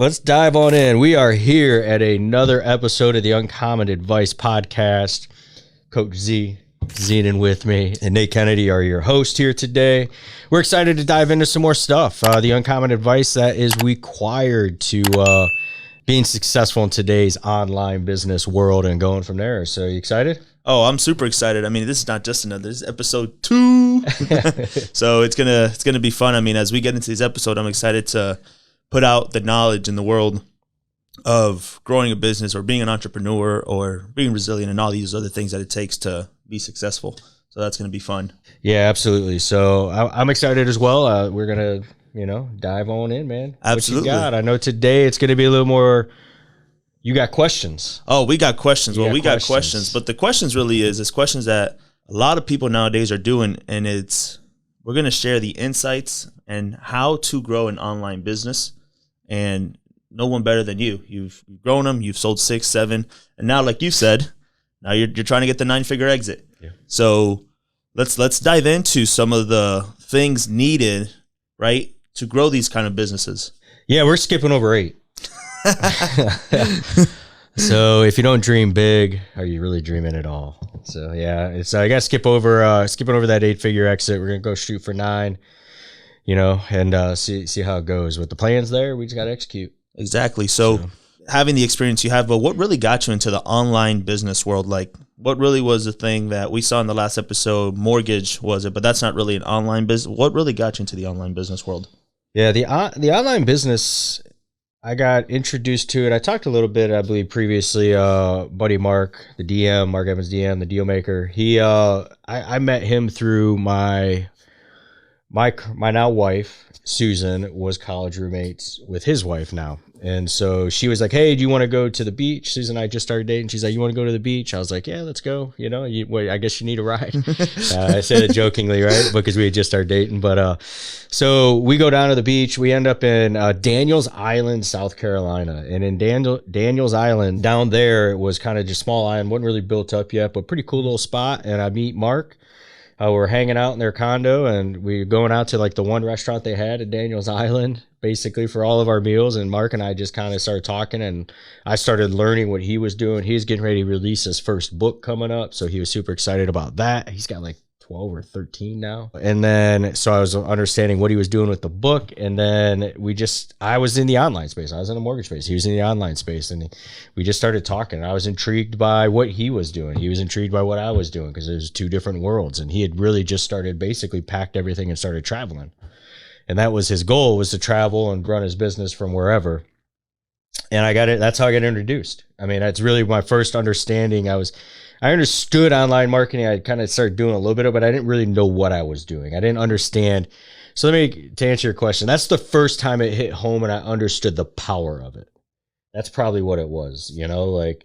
let's dive on in. We are here at another episode of the Uncommon Advice Podcast. Coach Z, Zenon with me, and Nate Kennedy are your hosts here today. We're excited to dive into some more stuff. The uncommon advice that is required to being successful in today's online business world and going from there. So you excited? Oh, I'm super excited. I mean, this is not just another, this is episode 2. So it's gonna be fun. I mean, as we get into this episode, I'm excited to put out the knowledge in the world of growing a business or being an entrepreneur or being resilient and all these other things that it takes to be successful. So that's going to be fun. Yeah, absolutely. So I'm excited as well. We're going to, dive on in, man. Absolutely. What you got? I know today it's going to be a little more, you got questions. Oh, we got questions. Well, we got questions. But the questions really is questions that a lot of people nowadays are doing. And we're going to share the insights and how to grow an online business. And no one better than you. You've grown them. You've sold 6, 7. And now, like you said, now you're trying to get the 9-figure exit. Yeah. So let's dive into some of the things needed, right, to grow these kind of businesses. Yeah, we're skipping over 8. So if you don't dream big, are you really dreaming at all? So yeah, I got to skipping over that 8-figure exit. We're gonna go shoot for 9, and see how it goes. With the plans there, we just got to execute. Exactly. So having the experience you have, but what really got you into the online business world? Like, what really was the thing that we saw in the last episode? Mortgage was it, but that's not really an online business. What really got you into the online business world? Yeah, the online business, I got introduced to it. I talked a little bit, I believe, previously. Buddy Mark, the DM, Mark Evans DM, the deal maker. He, I met him through my now wife, Susan, was college roommates with his wife now. And so she was like, hey, do you want to go to the beach? Susan and I just started dating. She's like, you want to go to the beach? I was like, yeah, let's go. I guess you need a ride. I said it jokingly, right? Because we had just started dating. But so we go down to the beach. We end up in Daniels Island, South Carolina. And in Daniels Island, down there, it was kind of just small island. Wasn't really built up yet, but pretty cool little spot. And I meet Mark. We're hanging out in their condo, and we're going out to like the one restaurant they had at Daniels Island, basically for all of our meals. And Mark and I just kind of started talking, and I started learning what he was doing. He was getting ready to release his first book coming up, so he was super excited about that. He's got like 12 or 13 now. And then, so I was understanding what he was doing with the book. And then I was in the online space. I was in the mortgage space. He was in the online space. And we just started talking. I was intrigued by what he was doing. He was intrigued by what I was doing, because it was 2 different worlds. And he had really just basically packed everything and started traveling. And that was his goal, was to travel and run his business from wherever. And that's how I got introduced. I mean, that's really my first understanding. I understood online marketing. I kind of started doing a little bit of it, but I didn't really know what I was doing. I didn't understand. So to answer your question, that's the first time it hit home and I understood the power of it. That's probably what it was, like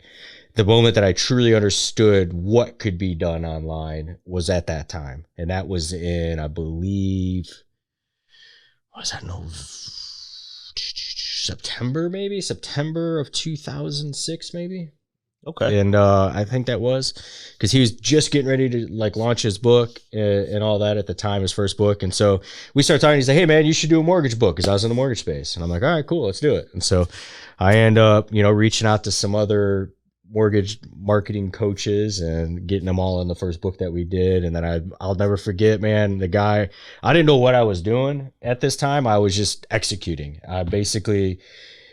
the moment that I truly understood what could be done online was at that time. And that was in, I believe, September of 2006, maybe. Okay. And I think that was because he was just getting ready to like launch his book and all that at the time, his first book. And so we started talking. He's like, hey, man, you should do a mortgage book, because I was in the mortgage space. And I'm like, all right, cool, let's do it. And so I end up, reaching out to some other mortgage marketing coaches and getting them all in the first book that we did. And then I'll never forget, man, the guy, I didn't know what I was doing at this time. I was just executing.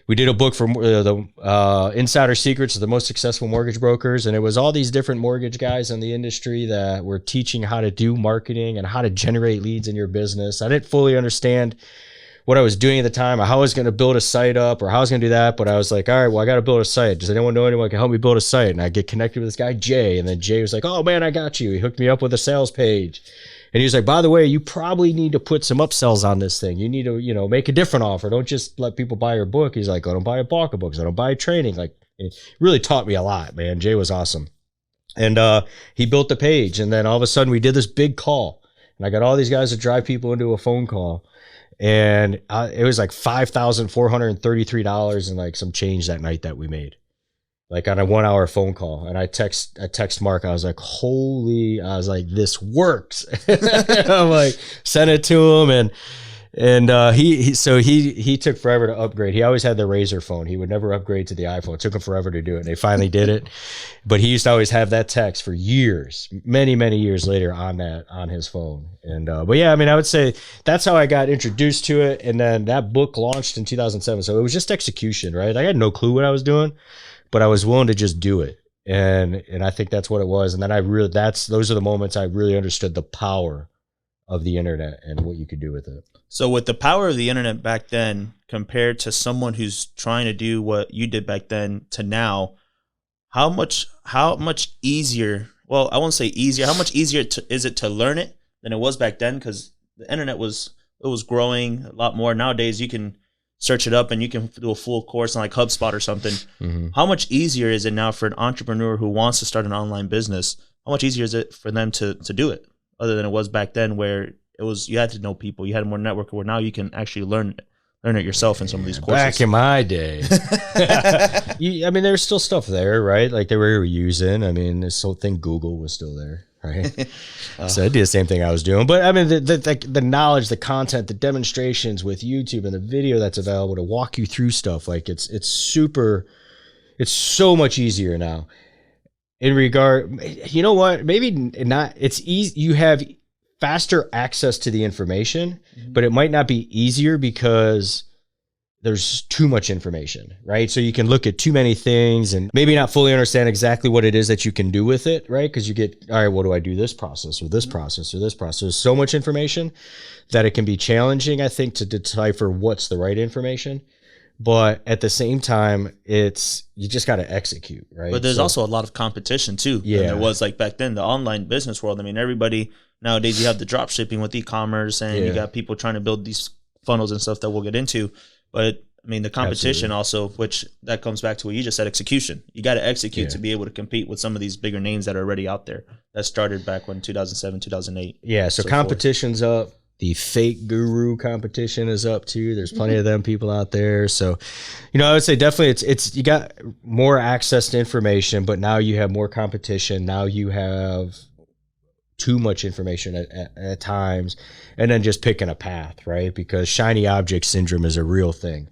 We did a book for the Insider Secrets of the Most Successful Mortgage Brokers. And it was all these different mortgage guys in the industry that were teaching how to do marketing and how to generate leads in your business. I didn't fully understand what I was doing at the time, or how I was going to build a site up, or how I was going to do that. But I was like, all right, well, I got to build a site. Does anyone know anyone who can help me build a site? And I get connected with this guy, Jay. And then Jay was like, oh, man, I got you. He hooked me up with a sales page. And he was like, by the way, you probably need to put some upsells on this thing. You need to, make a different offer. Don't just let people buy your book. He's like, I don't buy a bulk of books. I don't buy training. Like, it really taught me a lot, man. Jay was awesome. And he built the page. And then all of a sudden we did this big call. And I got all these guys to drive people into a phone call. And it was like $5,433 and like some change that night that we made, like on a 1-hour phone call. And I text Mark. I was like, this works. I'm like, sent it to him. And he took forever to upgrade. He always had the Razor phone. He would never upgrade to the iPhone. It took him forever to do it. And they finally did it. But he used to always have that text for years, many, many years later on his phone. And but yeah, I mean, I would say that's how I got introduced to it. And then that book launched in 2007. So it was just execution, right? I had no clue what I was doing, but I was willing to just do it. And I think that's what it was. And then those are the moments I really understood the power of the internet and what you could do with it. So with the power of the internet back then compared to someone who's trying to do what you did back then to now, how much easier, well, I won't say easier, how much easier is it to learn it than it was back then? Because the internet was growing a lot more. Nowadays you can search it up and you can do a full course on like HubSpot or something. Mm-hmm. How much easier is it now for an entrepreneur who wants to start an online business? How much easier is it for them to do it other than it was back then where it was, you had to know people, you had more network, where now you can actually learn it yourself in some of these courses. Back in my day, I mean, there's still stuff there, right? Like they were using. I mean, this whole thing, Google was still there, right? So I did the same thing I was doing. But I mean, the knowledge, the content, the demonstrations with YouTube and the video that's available to walk you through stuff, like it's so much easier now. In regard, you know what? Maybe not. It's easy. You have faster access to the information, but it might not be easier because there's too much information, right? So you can look at too many things and maybe not fully understand exactly what it is that you can do with it, right? Because you get, all right, what do I do this process or this process or this process? There's so much information that it can be challenging, I think, to decipher what's the right information. But at the same time, you just got to execute, right? But there's also a lot of competition too. Yeah, than there was like back then, the online business world. I mean, everybody nowadays, you have the drop shipping with e-commerce, and you got people trying to build these funnels and stuff that we'll get into. But I mean, the competition also, which that comes back to what you just said, execution. You got to execute to be able to compete with some of these bigger names that are already out there that started back when 2007, 2008. Yeah, so competition's up. The fake guru competition is up too. There's plenty of them people out there. So, I would say definitely it's you got more access to information, but now you have more competition. Now you have too much information at times, and then just picking a path, right? Because shiny object syndrome is a real thing.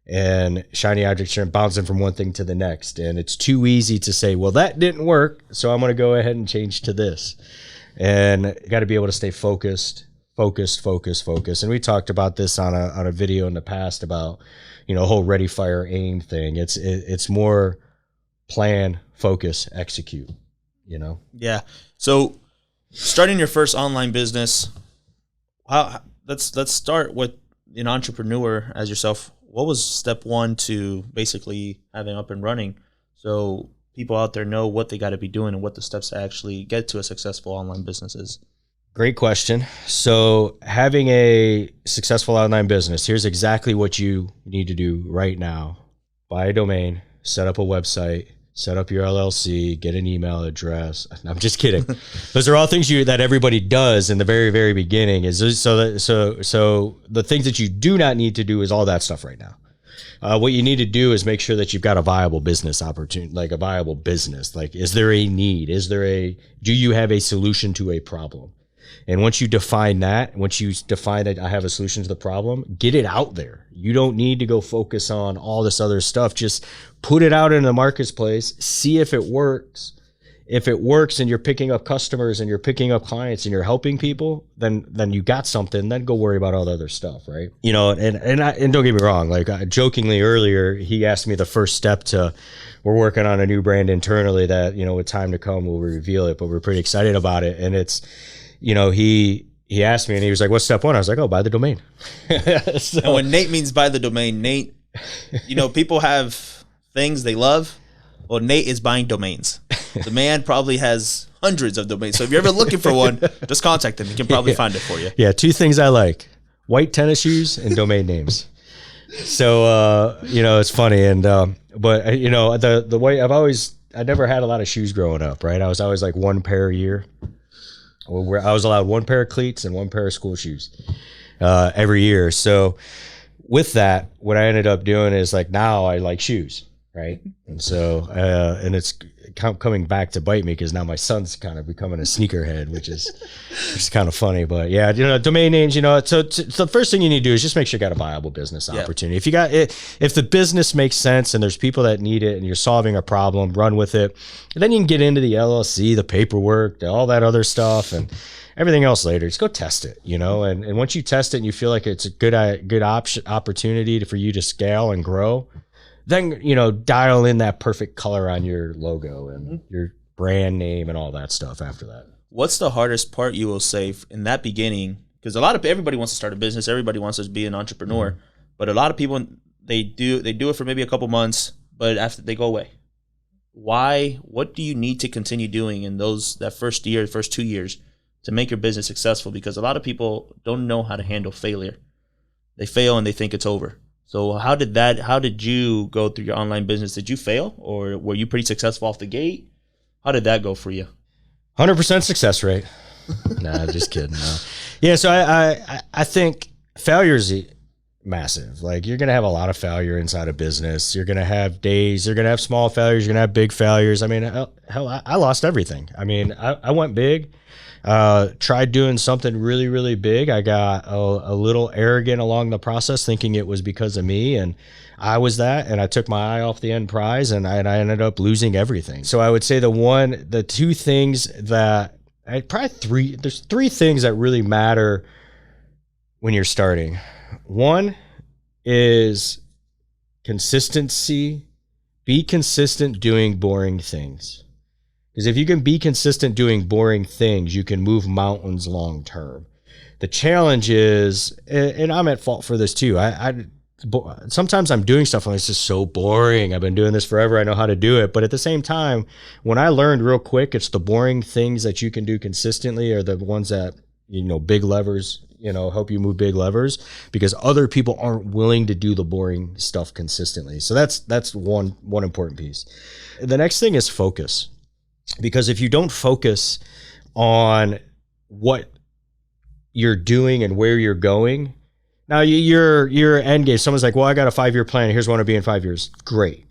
And shiny object syndrome bouncing from one thing to the next. And it's too easy to say, well, that didn't work, so I'm going to go ahead and change to this. And you got to be able to stay focused. And we talked about this on a video in the past about, whole ready, fire, aim thing. It's more plan, focus, execute, Yeah. So starting your first online business, let's start with an entrepreneur as yourself. What was step one to basically having up and running, so people out there know what they got to be doing and what the steps to actually get to a successful online business is? Great question. So having a successful online business, here's exactly what you need to do right now. Buy a domain, set up a website, set up your LLC, get an email address. I'm just kidding. Those are all things that everybody does in the very, very beginning. So the things that you do not need to do is all that stuff right now. What you need to do is make sure that you've got a viable business opportunity, like a viable business. Like, is there a need? Do you have a solution to a problem? And once you define that I have a solution to the problem, get it out there. You don't need to go focus on all this other stuff. Just put it out in the marketplace, see if it works. If it works and you're picking up customers and you're picking up clients and you're helping people, then you got something. Then go worry about all the other stuff, right? And don't get me wrong. Like jokingly earlier, he asked me the first step we're working on a new brand internally that, with time to come, we'll reveal it, but we're pretty excited about it. And it's, he asked me and he was like, what's step one? I was like, buy the domain. So, and when Nate means buy the domain, Nate, people have things they love. Well, Nate is buying domains. The man probably has hundreds of domains. So if you're ever looking for one, just contact him. He can probably find it for you. Yeah. Two things I like: white tennis shoes and domain names. So, it's funny. And, but the way I never had a lot of shoes growing up, right? I was always like one pair a year. I was allowed one pair of cleats and one pair of school shoes every year. So with that, what I ended up doing is like now I like shoes, right? And so and it's coming back to bite me because now my son's kind of becoming a sneakerhead, which is kind of funny. But yeah, domain names, so the first thing you need to do is just make sure you got a viable business opportunity. If you got it, if the business makes sense and there's people that need it and you're solving a problem, run with it. And then you can get into the LLC, the paperwork, all that other stuff, and everything else later. Just go test it, and once you test it and you feel like it's a good opportunity for you to scale and grow, then, dial in that perfect color on your logo and your brand name and all that stuff after that. What's the hardest part, you will say, in that beginning? Because everybody wants to start a business. Everybody wants to be an entrepreneur. Mm-hmm. But a lot of people, they do it for maybe a couple months, but after they go away. Why? What do you need to continue doing in that first year, first 2 years to make your business successful? Because a lot of people don't know how to handle failure. They fail and they think it's over. So how did you go through your online business? Did you fail, or were you pretty successful off the gate? How did that go for you? 100% success rate. Nah, just kidding. No. Yeah. So I think failure is massive. Like, you're going to have a lot of failure inside a business. You're going to have days, you're going to have small failures. You're going to have big failures. I mean, hell, I lost everything. I mean, I went big. Tried doing something really, really big. I got a little arrogant along the process, thinking it was because of me, and I was that, and I took my eye off the end prize, and I ended up losing everything. So I would say the two things that there's three things that really matter when you're starting. One is consistency. Be consistent doing boring things. Because if you can be consistent doing boring things, you can move mountains long term. The challenge is, and I'm at fault for this too, sometimes I'm doing stuff and it's just so boring. I've been doing this forever. I know how to do it. But at the same time, when I learned real quick, it's the boring things that you can do consistently are the ones that, big levers, help you move big levers, because other people aren't willing to do the boring stuff consistently. So that's one important piece. The next thing is focus. Because if you don't focus on what you're doing and where you're going, now your end game, someone's like, well, I got a 5-year plan. Here's where I want to be in 5 years. Great.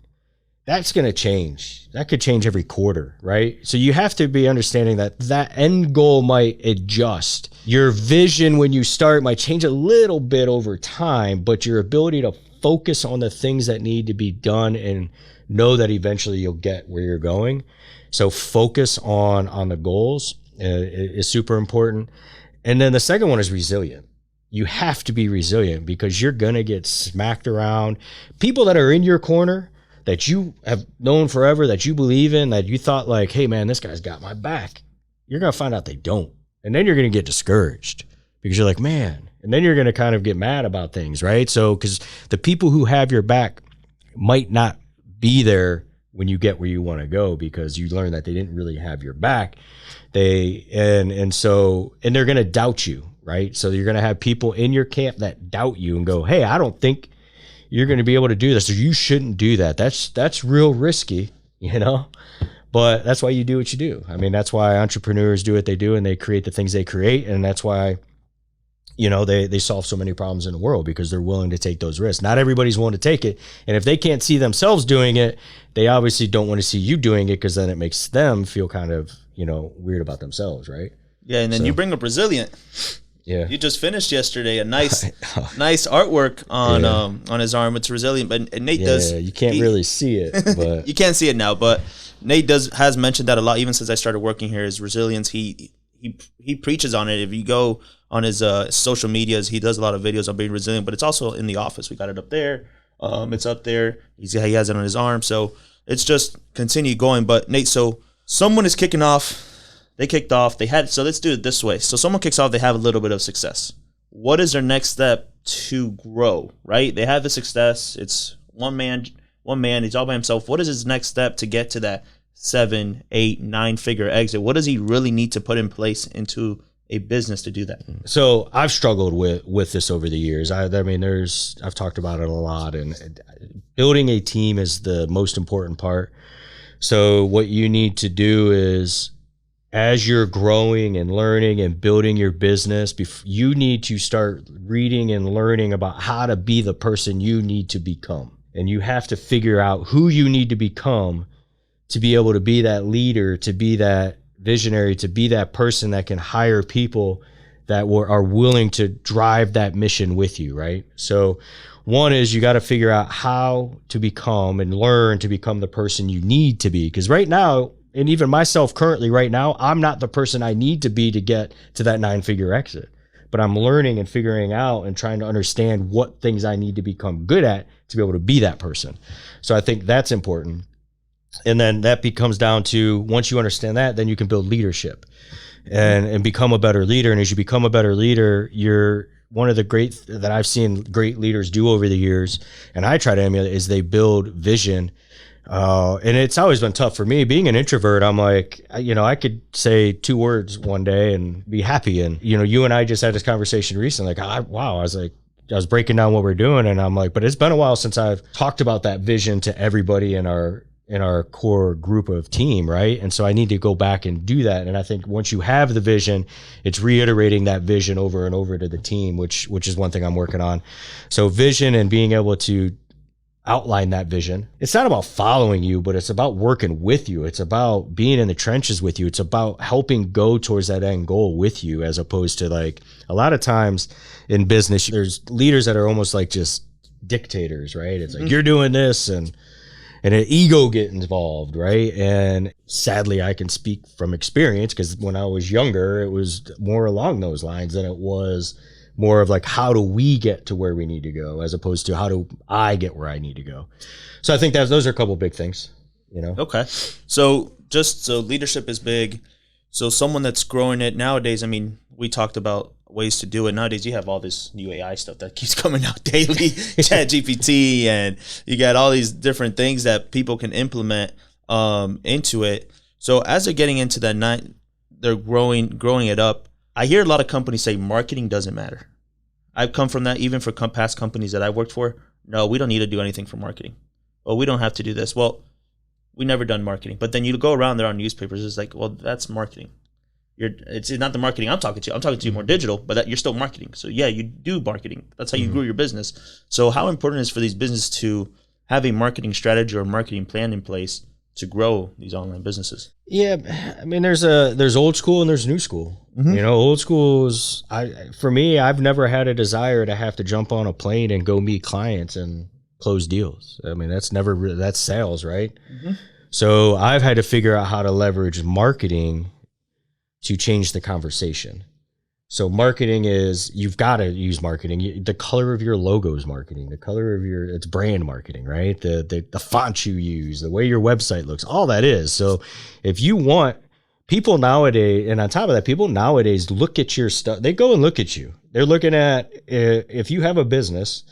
That's going to change. That could change every quarter, right? So you have to be understanding that end goal might adjust. Your vision when you start might change a little bit over time, but your ability to focus on the things that need to be done and know that eventually you'll get where you're going. So focus on the goals is super important. And then the second one is resilient. You have to be resilient because you're going to get smacked around. People that are in your corner that you have known forever, that you believe in, that you thought like, hey man, this guy's got my back. You're going to find out they don't. And then you're going to get discouraged because you're like, man, and then you're going to kind of get mad about things, right? So, because the people who have your back might not be there when you get where you want to go because you learn that they didn't really have your back. And so they're going to doubt you, right? So you're going to have people in your camp that doubt you and go, hey, I don't think you're going to be able to do this, or you shouldn't do that. That's real risky, but that's why you do what you do. I mean, that's why entrepreneurs do what they do and they create the things they create. And that's why, they solve so many problems in the world because they're willing to take those risks. Not everybody's willing to take it. And if they can't see themselves doing it, they obviously don't want to see you doing it because then it makes them feel kind of, weird about themselves, right? Yeah, and then you bring up resilient. Yeah. You just finished yesterday a nice artwork on his arm. It's resilient, but Nate does. Yeah, you can't really see it, but you can't see it now. But Nate has mentioned that a lot, even since I started working here. His resilience, he preaches on it. If you go on his social medias, he does a lot of videos on being resilient. But it's also in the office. We got it up there. It's up there. He has it on his arm. So it's just continue going. But Nate, so someone is kicking off. They kicked off. So let's do it this way. So someone kicks off. They have a little bit of success. What is their next step to grow? Right? They have the success. It's one man. He's all by himself. What is his next step to get to that 7, 8, 9-figure exit? What does he really need to put in place into a business to do that? So I've struggled with this over the years. I've talked about it a lot, and building a team is the most important part. So what you need to do is, as you're growing and learning and building your business, you need to start reading and learning about how to be the person you need to become. And you have to figure out who you need to become to be able to be that leader, to be that visionary, to be that person that can hire people that are willing to drive that mission with you, right? So one is you got to figure out how to become and learn to become the person you need to be. Because right now, and even myself currently right now, I'm not the person I need to be to get to that 9-figure exit. But I'm learning and figuring out and trying to understand what things I need to become good at to be able to be that person. So I think that's important. And then that becomes down to, once you understand that, then you can build leadership and become a better leader. And as you become a better leader, you're one of the great that I've seen great leaders do over the years, and I try to emulate, is they build vision. And it's always been tough for me being an introvert. I'm like, I could say 2 words one day and be happy. And, you and I just had this conversation recently, like, I was breaking down what we're doing, and I'm like, but it's been a while since I've talked about that vision to everybody in our core group of team, right? And so I need to go back and do that. And I think once you have the vision, it's reiterating that vision over and over to the team, which is one thing I'm working on. So vision and being able to outline that vision. It's not about following you, but it's about working with you. It's about being in the trenches with you. It's about helping go towards that end goal with you, as opposed to, like, a lot of times in business, there's leaders that are almost like just dictators, right? It's like, you're doing this, and an ego get involved, right? And sadly, I can speak from experience, because when I was younger, it was more along those lines than it was more of like, how do we get to where we need to go, as opposed to how do I get where I need to go. So I think those are a couple of big things, Okay. So leadership is big. So someone that's growing it nowadays, I mean, we talked about ways to do it. Nowadays, you have all this new AI stuff that keeps coming out daily, ChatGPT, and you got all these different things that people can implement into it. So as they're getting into that, they're growing it up. I hear a lot of companies say marketing doesn't matter. I've come from that, even for past companies that I worked for. No, we don't need to do anything for marketing. Oh, we don't have to do this. Well, we never done marketing. But then you go around there on newspapers, it's like, well, that's marketing. It's not the marketing I'm talking to. I'm talking to you more digital, but you're still marketing. So yeah, you do marketing. That's how you grew your business. So how important is it for these businesses to have a marketing strategy or marketing plan in place to grow these online businesses? Yeah, I mean, there's old school and there's new school. Old school is, for me, I've never had a desire to have to jump on a plane and go meet clients and close deals. I mean, that's sales, right? So I've had to figure out how to leverage marketing to change the conversation. So marketing is, you've got to use marketing. The color of your logo is marketing. The color of it's brand marketing, right? The font you use, the way your website looks, all that is. So if you want people nowadays, and on top of that, people nowadays look at your stuff. They go and look at you. They're looking at, if you have a business,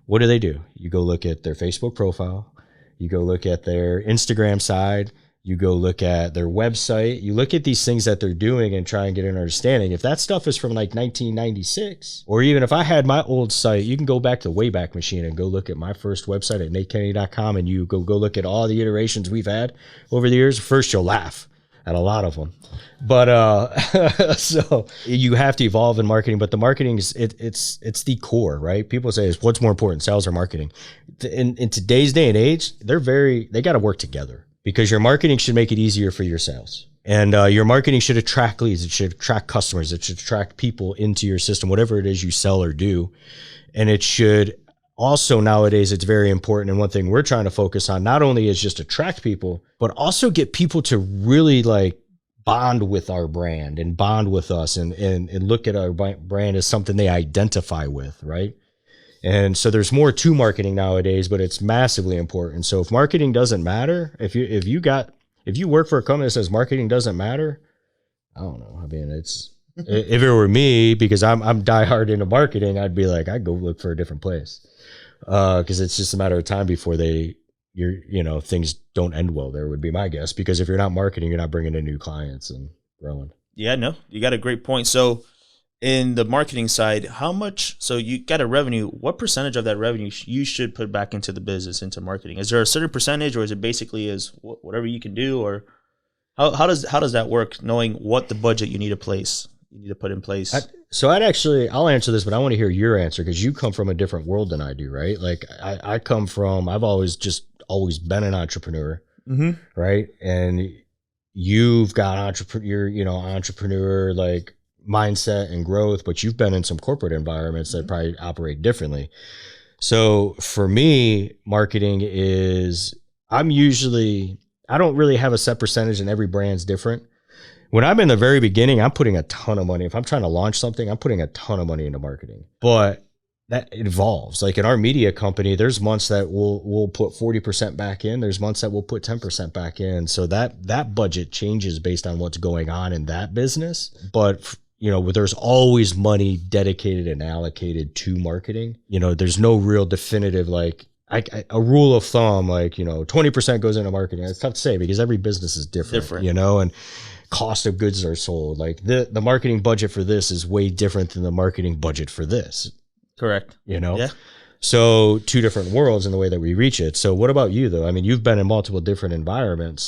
what do? You go look at their Facebook profile. You go look at their Instagram side. You go look at their website. You look at these things that they're doing and try and get an understanding. If that stuff is from like 1996, or even if I had my old site, you can go back to Wayback Machine and go look at my first website at NateKennedy.com, and you go look at all the iterations we've had over the years. First, you'll laugh at a lot of them. But so you have to evolve in marketing, but the marketing is it's the core, right? People say, what's more important, sales or marketing? In today's day and age, they got to work together, because your marketing should make it easier for your sales. And your marketing should attract leads. It should attract customers. It should attract people into your system, whatever it is you sell or do. And it should also, nowadays, it's very important. And one thing we're trying to focus on not only is just attract people, but also get people to really like bond with our brand and bond with us and look at our brand as something they identify with, right? And so there's more to marketing nowadays, but it's massively important. So if marketing doesn't matter, if you work for a company that says marketing doesn't matter, I don't know. I mean, if it were me, because I'm diehard into marketing, I'd be like, I'd go look for a different place. Because it's just a matter of time before things don't end well there, would be my guess. Because if you're not marketing, you're not bringing in new clients and growing. Yeah, no, you got a great point. So in the marketing side, so you got a revenue, what percentage of that revenue you should put back into the business, into marketing? Is there a certain percentage, or is it basically whatever you can do, or how does that work, knowing what the budget you need to put in place? I'll answer this, but I want to hear your answer, because you come from a different world than I do, right? Like I've always been an entrepreneur. right? And you've got entrepreneur like mindset and growth, but you've been in some corporate environments that probably operate differently. So for me, marketing is, I don't really have a set percentage, and every brand's different. When I'm in the very beginning, I'm putting a ton of money. If I'm trying to launch something, I'm putting a ton of money into marketing. But that evolves. Like in our media company, there's months that we'll put 40% back in. There's months that we'll put 10% back in. So that budget changes based on what's going on in that business. But there's always money dedicated and allocated to marketing. There's no real definitive, like a rule of thumb, like, 20% goes into marketing. It's tough to say because every business is different. And cost of goods are sold. Like the marketing budget for this is way different than the marketing budget for this. Correct. Yeah. So two different worlds in the way that we reach it. So what about you though? I mean, you've been in multiple different environments.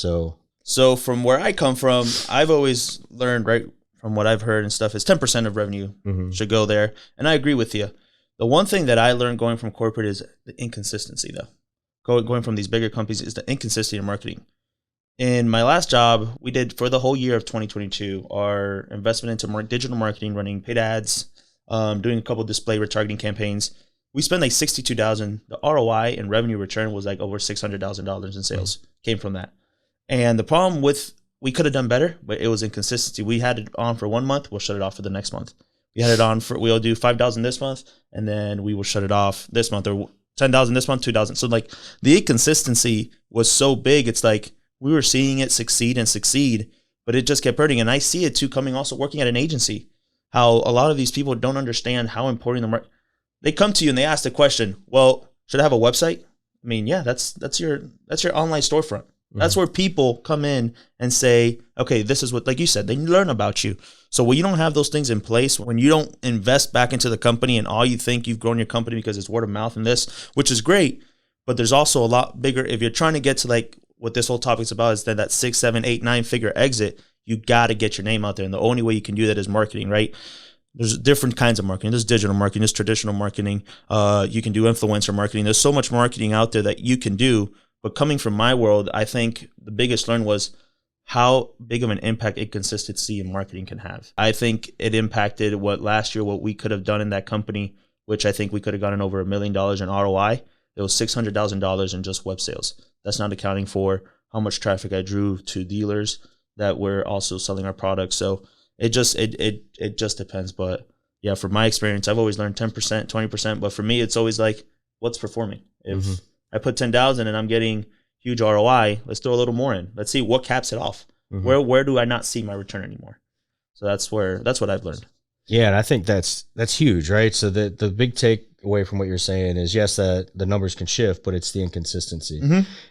So from where I come from, I've always learned, right, from what I've heard and stuff, is 10% of revenue should go there. And I agree with you. The one thing that I learned going from corporate is the inconsistency though. Going from these bigger companies is the inconsistency in marketing. In my last job, we did for the whole year of 2022, our investment into digital marketing, running paid ads, doing a couple of display retargeting campaigns. We spent like $62,000. The ROI and revenue return was like over $600,000 in sales came from that. And the problem we could have done better, but it was inconsistency. We had it on for 1 month. We'll shut it off for the next month. We had it on we'll do 5,000 this month, and then we will shut it off this month, or 10,000 this month, 2,000. So like the inconsistency was so big. It's like we were seeing it succeed, but it just kept hurting. And I see it too, also working at an agency, how a lot of these people don't understand how important the market. They come to you and they ask the question, well, should I have a website? I mean, yeah, that's your online storefront. That's where people come in and say, okay, this is what, like you said, they learn about you. So when you don't have those things in place, when you don't invest back into the company and all you think you've grown your company because it's word of mouth and this, which is great, but there's also a lot bigger. If you're trying to get to like what this whole topic's about is that 6, 7, 8, 9 figure exit, you got to get your name out there. And the only way you can do that is marketing, right? There's different kinds of marketing. There's digital marketing, there's traditional marketing. You can do influencer marketing. There's so much marketing out there that you can do. But coming from my world, I think the biggest learn was how big of an impact inconsistency in marketing can have. I think it impacted what we could have done in that company, which I think we could have gotten over $1 million in ROI. It was $600,000 in just web sales. That's not accounting for how much traffic I drew to dealers that were also selling our products. So it just depends. But yeah, from my experience, I've always learned 10%, 20%. But for me, it's always like, what's performing? If I put 10,000 and I'm getting huge ROI, let's throw a little more in. Let's see what caps it off. Where do I not see my return anymore? So that's what I've learned. Yeah, and I think that's huge, right? So the big takeaway from what you're saying is, yes, that the numbers can shift, but it's the inconsistency.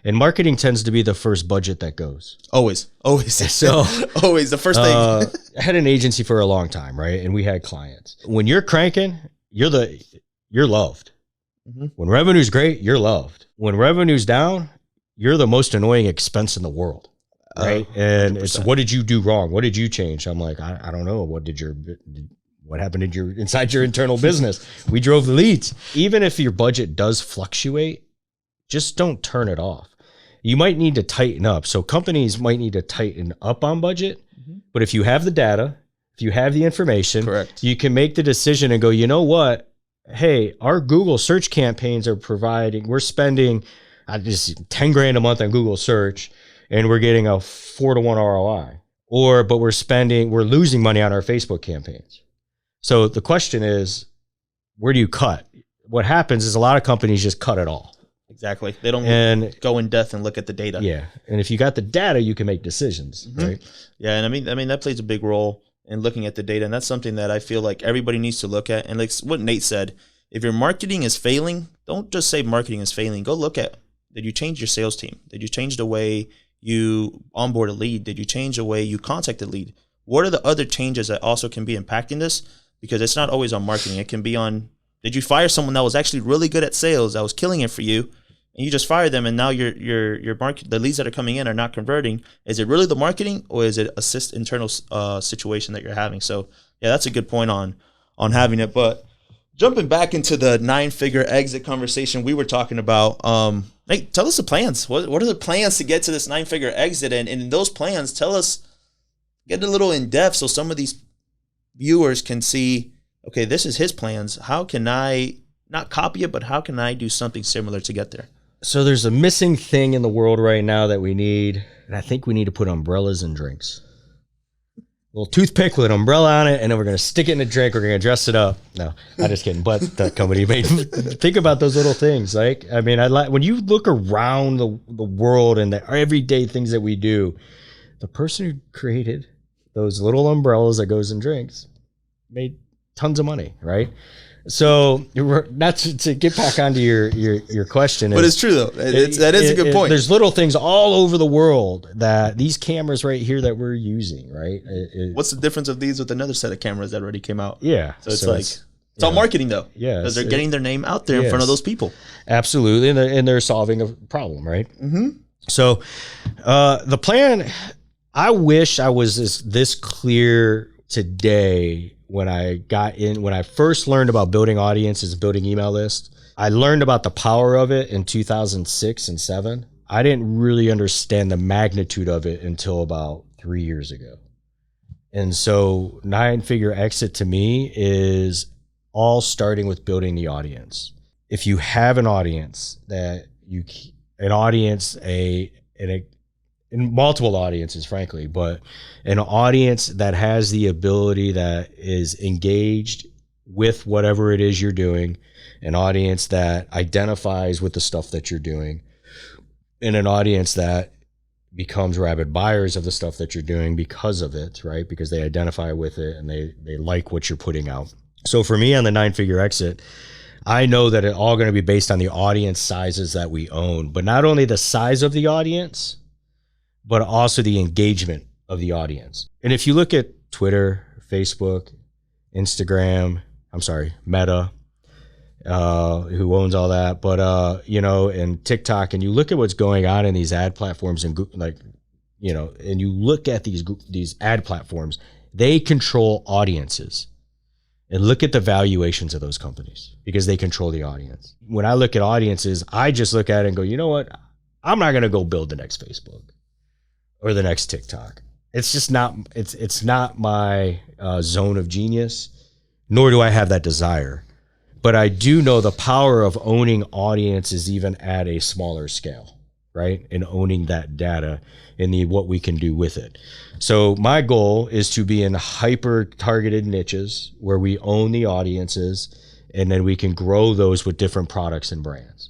And marketing tends to be the first budget that goes. Always. So always the first thing. I had an agency for a long time, right? And we had clients. When you're cranking, you're loved. When revenue's great, you're loved. When revenue's down, you're the most annoying expense in the world, right? And 100%. It's, what did you do wrong? What did you change? I'm like, I don't know. What happened inside your internal business? We drove the leads. Even if your budget does fluctuate, just don't turn it off. You might need to tighten up. So companies might need to tighten up on budget, but if you have the data, if you have the information, correct, you can make the decision and go, you know what? Hey, our Google search campaigns we're spending just 10 grand a month on Google search, and we're getting a 4-to-1 ROI. But we're losing money on our Facebook campaigns. So the question is, where do you cut? What happens is a lot of companies just cut it all. Exactly. They don't go in depth and look at the data. Yeah. And if you got the data, you can make decisions, right? Yeah. And I mean, that plays a big role in looking at the data. And that's something that I feel like everybody needs to look at. And like what Nate said, if your marketing is failing, don't just say marketing is failing. Go look at, did you change your sales team? Did you change the way you onboard a lead? Did you change the way you contact a lead? What are the other changes that also can be impacting this? Because it's not always on marketing. It can be on, did you fire someone that was actually really good at sales, that was killing it for you, and you just fired them, and now the leads that are coming in are not converting? Is it really the marketing, or is it internal situation that you're having? So yeah, that's a good point on having it. But jumping back into the 9-figure exit conversation we were talking about, Nate, tell us the plans. What are the plans to get to this 9-figure exit? And in those plans, tell us, get a little in depth so some of these viewers can see, okay, this is his plans. How can I not copy it, but how can I do something similar to get there? So there's a missing thing in the world right now that we need, and I think we need to put umbrellas in drinks. A little toothpick with an umbrella on it, and then we're going to stick it in a drink. We're going to dress it up. No, I'm just kidding. But that company made think about those little things. Like, I mean, when you look around the world and the everyday things that we do, the person who created those little umbrellas that goes in drinks made tons of money, right? So not to get back onto your question, but it's true though. That is a good point. There's little things all over the world that these cameras right here that we're using, right? What's the difference of these with another set of cameras that already came out? Yeah, so it's all marketing though. Yeah, because they're getting their name out there in front of those people. Absolutely, and they're solving a problem, right? Mm-hmm. So the plan, I wish I was this clear today. When I first learned about building audiences, building email lists, I learned about the power of it in 2006 and 2007. I didn't really understand the magnitude of it until about 3 years ago. And so 9-figure exit to me is all starting with building the audience. If you have an audience in multiple audiences, frankly, but an audience that has the ability that is engaged with whatever it is you're doing, an audience that identifies with the stuff that you're doing, and an audience that becomes rabid buyers of the stuff that you're doing because of it, right? Because they identify with it and they like what you're putting out. So for me on the 9-figure exit, I know that it's all going to be based on the audience sizes that we own, but not only the size of the audience, but also the engagement of the audience. And if you look at Twitter, Facebook, Instagram, Meta, who owns all that, but and TikTok, and you look at what's going on in these ad platforms and and you look at these ad platforms, they control audiences. And look at the valuations of those companies because they control the audience. When I look at audiences, I just look at it and go, you know what? I'm not going to go build the next Facebook or the next TikTok. It's just not, it's not my zone of genius, nor do I have that desire. But I do know the power of owning audiences even at a smaller scale, right? And owning that data and what we can do with it. So my goal is to be in hyper targeted niches where we own the audiences and then we can grow those with different products and brands.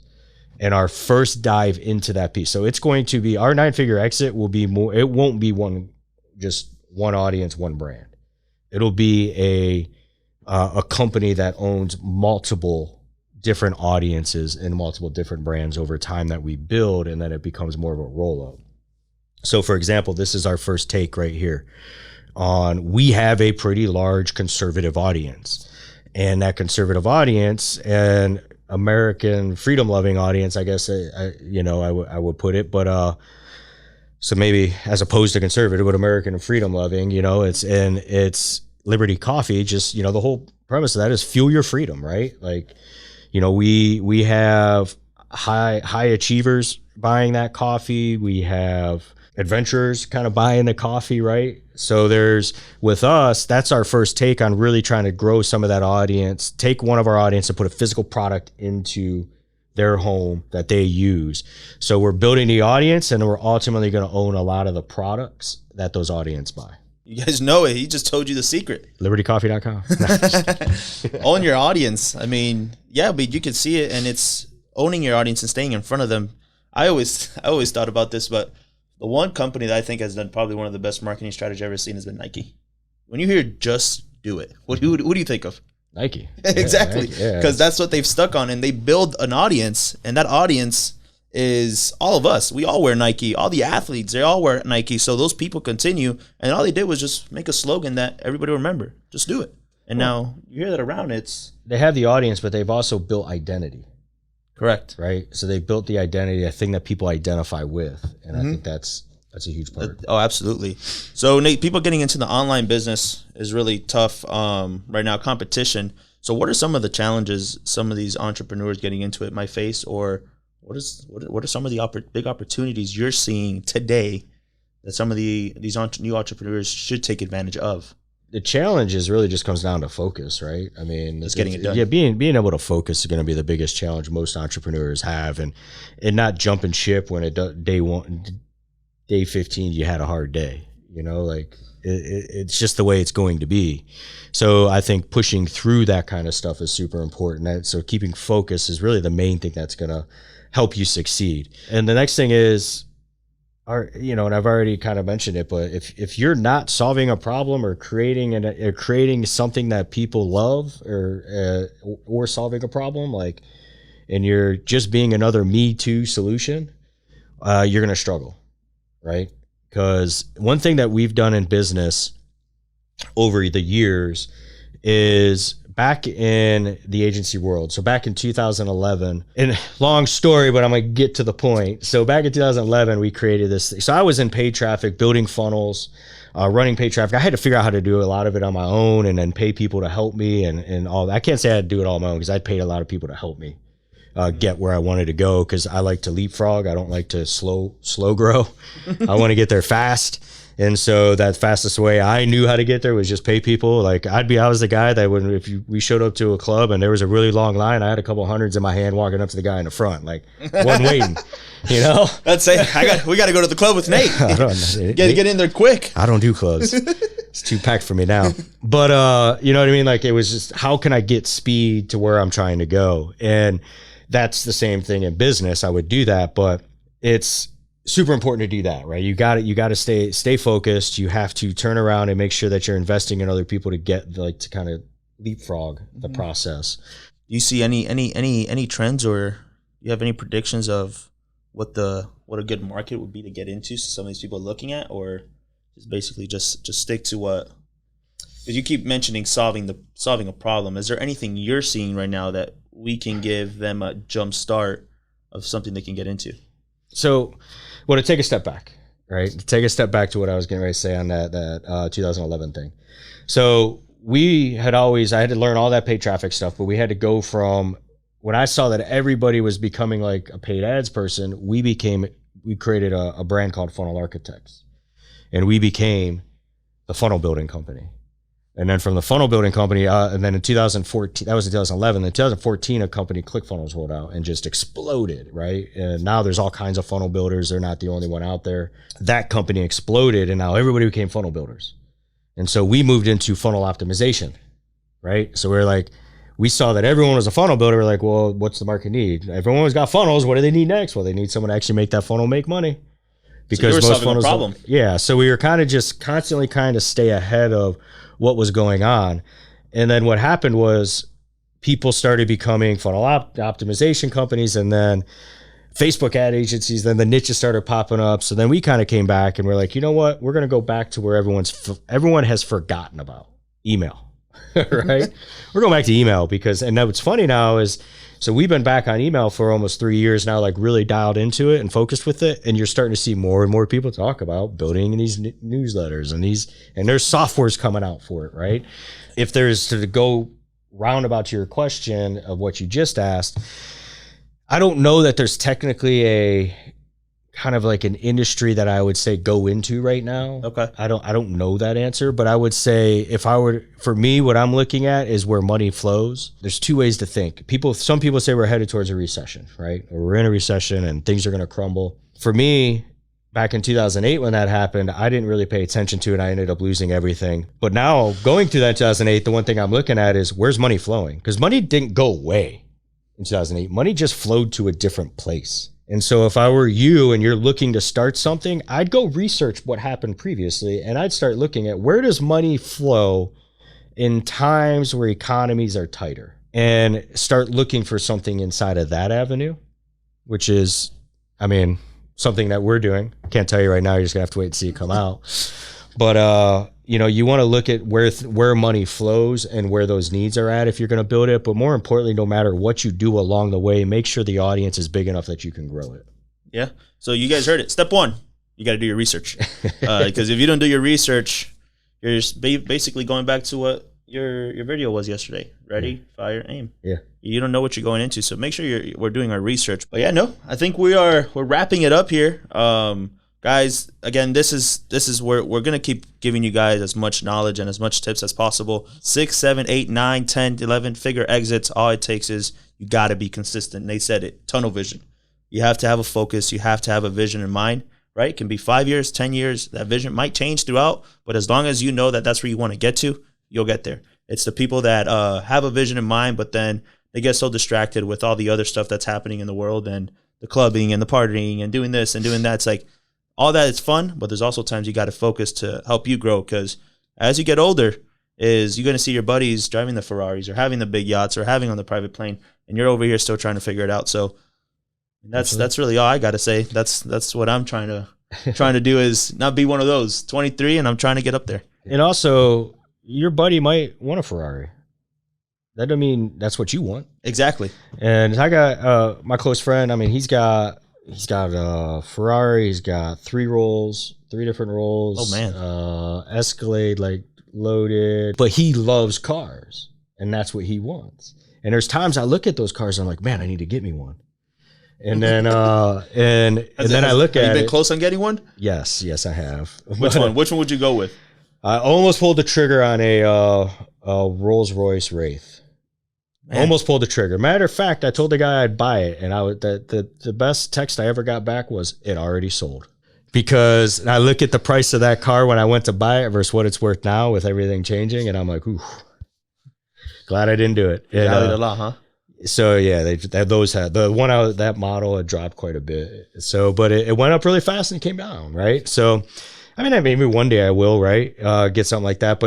And our first dive into that piece. So it's going to be, our 9-figure exit will be more, it won't be just one audience, one brand. It'll be a company that owns multiple different audiences and multiple different brands over time that we build, and then it becomes more of a roll-up. So for example, this is our first take right here on, we have a pretty large conservative audience, and that conservative audience and American freedom loving audience, I guess, I would put it, but so maybe as opposed to conservative, but American freedom loving, it's Liberty Coffee. Just, the whole premise of that is fuel your freedom, right? Like, we have high achievers buying that coffee. We have adventurers kind of buying the coffee, right? So with us, that's our first take on really trying to grow some of that audience, take one of our audience and put a physical product into their home that they use. So we're building the audience, and we're ultimately going to own a lot of the products that those audience buy. You guys know it. He just told you the secret. LibertyCoffee.com. Own your audience. I mean, yeah, but you can see it, and it's owning your audience and staying in front of them. I always thought about this, but the one company that I think has done probably one of the best marketing strategies I've ever seen has been Nike. When you hear "just do it," what do you think of? Nike. Exactly, because that's what they've stuck on, and they build an audience, and that audience is all of us. We all wear Nike. All the athletes, they all wear Nike. So those people continue, and all they did was just make a slogan that everybody will remember. Just do it. And now you hear that around. They have the audience, but they've also built identity. Correct. Right. So they built the identity, a thing that people identify with, and I think that's a huge part. Oh, absolutely. So Nate, people getting into the online business is really tough right now. Competition. So what are some of the challenges some of these entrepreneurs getting into it might face, or what are some of the big opportunities you're seeing today that some of these new entrepreneurs should take advantage of? The challenge is really just comes down to focus, right? I mean, just getting it done. Yeah, being able to focus is going to be the biggest challenge most entrepreneurs have, and not jumping ship when day 15 you had a hard day. You know, like it's just the way it's going to be. So I think pushing through that kind of stuff is super important. So keeping focus is really the main thing that's going to help you succeed. And the next thing is, and I've already kind of mentioned it, but if you're not solving a problem or creating something that people love, or solving a problem, like, and you're just being another Me Too solution, you're going to struggle, right? Because one thing that we've done in business over the years is, back in the agency world, so back in 2011, and long story, but I'm gonna get to the point. So back in 2011, we created this thing. So I was in paid traffic, building funnels, running paid traffic. I had to figure out how to do a lot of it on my own, and then pay people to help me and all that. I can't say I had to do it all on my own, because I paid a lot of people to help me get where I wanted to go, because I like to leapfrog. I don't like to slow grow. I want to get there fast. And so that fastest way I knew how to get there was just pay people. Like I was the guy that we showed up to a club and there was a really long line, I had a couple hundreds in my hand walking up to the guy in the front, like one waiting, you know? Let's say we got to go to the club with Nate. Get in there quick. I don't do clubs. It's too packed for me now. But you know what I mean? Like, it was just, how can I get speed to where I'm trying to go? And that's the same thing in business. I would do that, but it's super important to do that, right? You got to stay focused. You have to turn around and make sure that you're investing in other people to kind of leapfrog the process. Do you see any trends, or you have any predictions of what a good market would be to get into? So some of these people are looking at, or is basically just stick to what? Because you keep mentioning solving a problem. Is there anything you're seeing right now that we can give them a jump start of something they can get into? So, to take a step back, right? To take a step back to what I was getting ready to say on that 2011 thing. So I had to learn all that paid traffic stuff, but we had to go from, when I saw that everybody was becoming like a paid ads person, we created a brand called Funnel Architects, and we became the funnel building company. And then from the funnel building company, and then in 2014, that was in 2011, in 2014, a company, ClickFunnels, rolled out and just exploded, right? And now there's all kinds of funnel builders. They're not the only one out there. That company exploded, and now everybody became funnel builders. And so we moved into funnel optimization, right? So we saw that everyone was a funnel builder. We're like, well, what's the market need? Everyone's got funnels. What do they need next? Well, they need someone to actually make that funnel make money. Because so most funnels, a problem. Yeah. So we were kind of just constantly stay ahead of what was going on. And then what happened was people started becoming funnel optimization companies, and then Facebook ad agencies, then the niches started popping up. So then we kind of came back and we're like, you know what? We're going to go back to where everyone has forgotten about email, right? We're going back to email and what's funny now is, so we've been back on email for almost 3 years now, like really dialed into it and focused with it. And you're starting to see more and more people talk about building these newsletters and there's softwares coming out for it, right? If there's to go roundabout to your question of what you just asked, I don't know that there's technically a kind of like an industry that I would say go into right now. Okay. I don't know that answer, but I would say for me, what I'm looking at is where money flows. There's two ways to think. Some people say we're headed towards a recession, right? Or we're in a recession and things are going to crumble. For me, back in 2008 when that happened, I didn't really pay attention to it. I ended up losing everything. But now going through that 2008, the one thing I'm looking at is where's money flowing? Because money didn't go away in 2008. Money just flowed to a different place. And so if I were you and you're looking to start something, I'd go research what happened previously, and I'd start looking at where does money flow in times where economies are tighter, and start looking for something inside of that avenue, which is, something that we're doing. Can't tell you right now. You're just gonna have to wait and see it come out. But you want to look at where money flows and where those needs are at if you're going to build it. But more importantly, no matter what you do along the way, make sure the audience is big enough that you can grow it. Yeah. So you guys heard it. Step one, you got to do your research. Because if you don't do your research, you're just basically going back to what your video was yesterday. Ready, fire, aim. Yeah. You don't know what you're going into, so make sure we're doing our research. But yeah, no, I think we're wrapping it up here. Guys, again, this is where we're gonna keep giving you guys as much knowledge and as much tips as possible. 6, 7, 8, 9, 10, 11 figure exits. All it takes is you gotta be consistent. They said it, tunnel vision. You have to have a focus, you have to have a vision in mind. Right? It can be 5 years, 10 years. That vision might change throughout, but as long as you know that that's where you want to get to, you'll get there. It's the people that have a vision in mind, but then they get so distracted with all the other stuff that's happening in the world and the clubbing and the partying and doing this and doing that. It's like all that is fun, but there's also times you got to focus to help you grow, because as you get older, you're going to see your buddies driving the Ferraris or having the big yachts or having on the private plane, and you're over here still trying to figure it out. So that's really all I got to say. That's what I'm trying to do, is not be one of those 23, and I'm trying to get up there. And also, your buddy might want a Ferrari. That doesn't mean that's what you want. Exactly. And I got my close friend. I mean, he's got a Ferrari. He's got 3 different rolls. Oh man. Escalade, like loaded. But he loves cars, and that's what he wants. And there's times I look at those cars and I'm like, man, I need to get me one. And then and then I look at it. Have you been close on getting one? Yes, I have. Which one? Which one would you go with? I almost pulled the trigger on a Rolls-Royce Wraith. Man. Almost pulled the trigger. Matter of fact, I told the guy I'd buy it, and the best text I ever got back was, it already sold. Because I look at the price of that car when I went to buy it versus what it's worth now with everything changing, and I'm like, ooh, glad I didn't do it. It valued a lot, huh? So yeah, that model had dropped quite a bit. So, but it went up really fast and came down, right? So, I mean, maybe one day I will, right? Get something like that.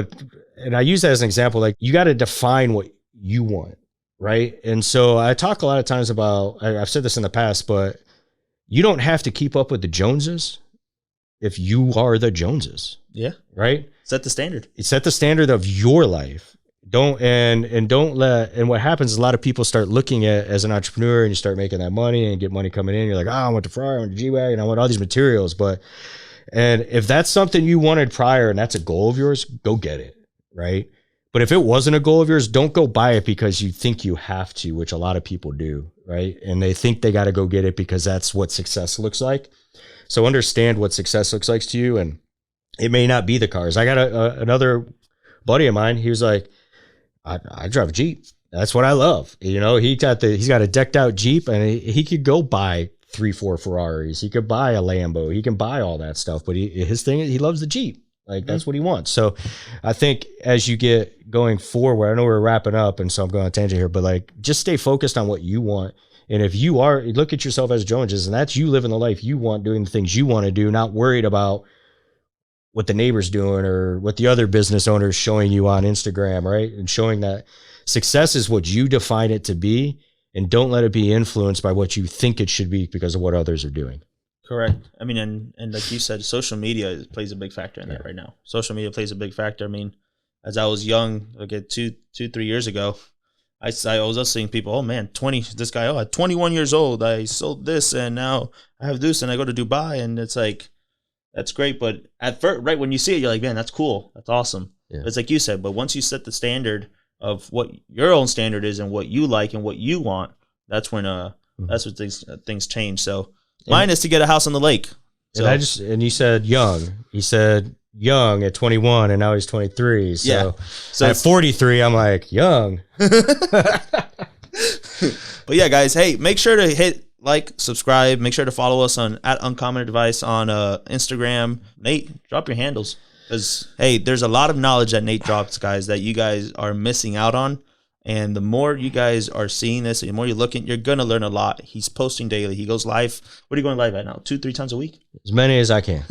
And I use that as an example. Like, you got to define what you want, right? And so I talk a lot of times about, I've said this in the past, but you don't have to keep up with the Joneses if you are the Joneses. Yeah. Right? Set the standard. Set the standard of your life. What happens is a lot of people start looking at as an entrepreneur, and you start making that money and get money coming in. You're like, I want the Ferrari, I want the G-Wagon, I want all these materials. And if that's something you wanted prior and that's a goal of yours, go get it, right? But if it wasn't a goal of yours, don't go buy it because you think you have to, which a lot of people do, right? And they think they got to go get it because that's what success looks like. So understand what success looks like to you, and it may not be the cars. I got another buddy of mine. He was like, I drive a Jeep. That's what I love. You know, he's got a decked out Jeep, and he could go buy 3-4 Ferraris. He could buy a Lambo. He can buy all that stuff, but his thing is he loves the Jeep. Like, that's what he wants. So I think as you get going forward, I know we're wrapping up, and so I'm going on a tangent here, but like, just stay focused on what you want. And if you look at yourself as Joneses, and that's you living the life you want, doing the things you want to do, not worried about what the neighbor's doing or what the other business owners showing you on Instagram, right? And showing that success is what you define it to be, and don't let it be influenced by what you think it should be because of what others are doing. Correct. I mean, and like you said, social media plays a big factor in that right now. Social media plays a big factor. I mean, as I was young, like 2-3 years ago, I was seeing people, oh man, this guy, at 21 years old, I sold this, and now I have this, and I go to Dubai, and it's like, that's great. But at first, right when you see it, you're like, man, that's cool. That's awesome. Yeah. It's like you said, but once you set the standard of what your own standard is and what you like and what you want, that's when that's what things change. So mine is to get a house on the lake. So, and you said young. He said young at 21, and now he's 23. So, yeah. So at 43, I'm like, young. But yeah, guys, hey, make sure to hit like, subscribe, make sure to follow us on @UncommonAdvice on Instagram. Nate, drop your handles, because hey, there's a lot of knowledge that Nate drops, guys, that you guys are missing out on. And the more you guys are seeing this, the more you're looking, you're gonna learn a lot. He's posting daily. He goes live. What are you going live at now? 2-3 times a week? As many as I can.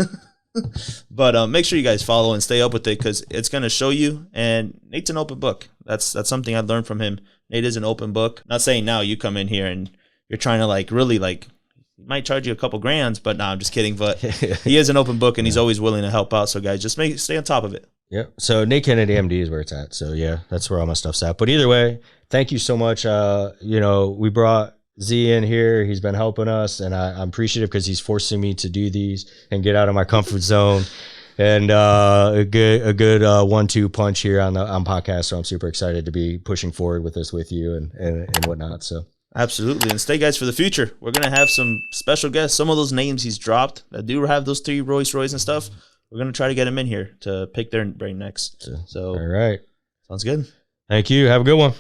But make sure you guys follow and stay up with it, because it's gonna show you. And Nate's an open book. That's something I learned from him. Nate is an open book. Not saying now you come in here and you're trying to really he might charge you a couple grand, but no, I'm just kidding. But he is an open book, and he's always willing to help out. So guys, just stay on top of it. Yep. So Nate Kennedy MD is where it's at. So yeah, that's where all my stuff's at. But either way, thank you so much. We brought Z in here. He's been helping us, and I'm appreciative because he's forcing me to do these and get out of my comfort zone. and a good 1-2 punch here on podcast. So I'm super excited to be pushing forward with this with you and whatnot. So absolutely, and stay guys for the future. We're gonna have some special guests. Some of those names he's dropped that do have those 3 Rolls Royce and stuff. We're gonna try to get them in here to pick their brain next. So all right, sounds good. Thank you. Have a good one.